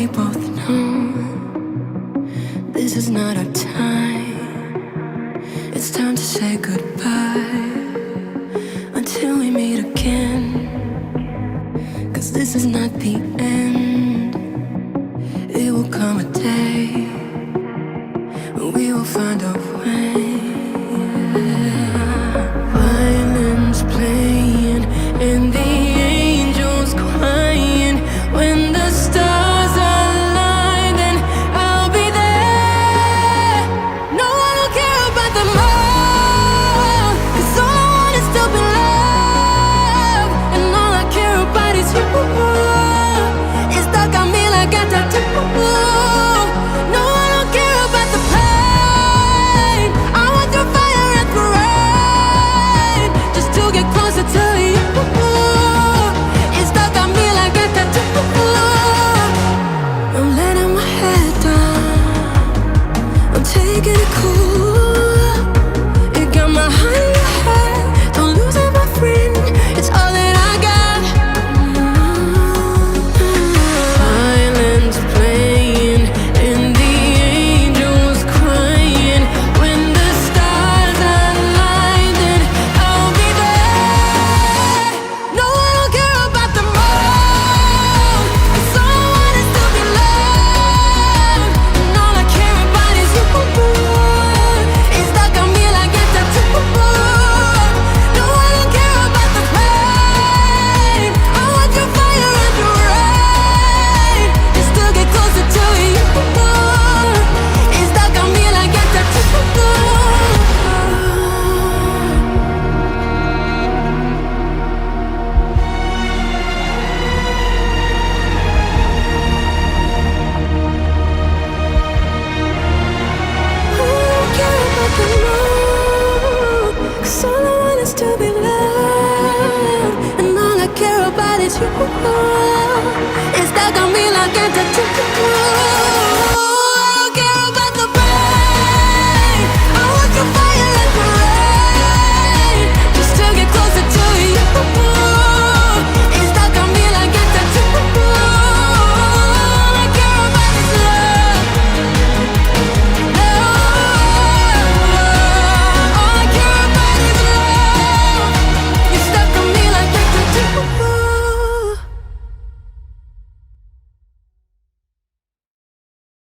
we both know this is not our time. It's time to say goodbye until we meet again. 'Cause this is not the end. It will come a day when we will find a way. Violins playing and the angels crying. When the stars align, then I'll be there. No, I don't care about the moon, 'cause all I want is to be loved. And all I care about is you. It's stuck on me like a tattoo. No, I don't care about the pain. I want through fire and through rain, just to get closer to you. It's stuck on me like a tattoo. I'm letting my head down, I'm taking it cool. You got my heart in your head, don't lose it, my friend. It's all that I got. Violins playing and the angels crying. When the stars align, then I'll be there. No, I don't care about the moon, 'cause all I want is to be loved. And all I care about is you. It's stuck on me like a tattoo. No, I don't care about the pain. I want your fire and your rain, just to get closer to you. It's stuck on me like a tattoo. Cause all I want is to be loved, and all I care about is you. It's stuck on me like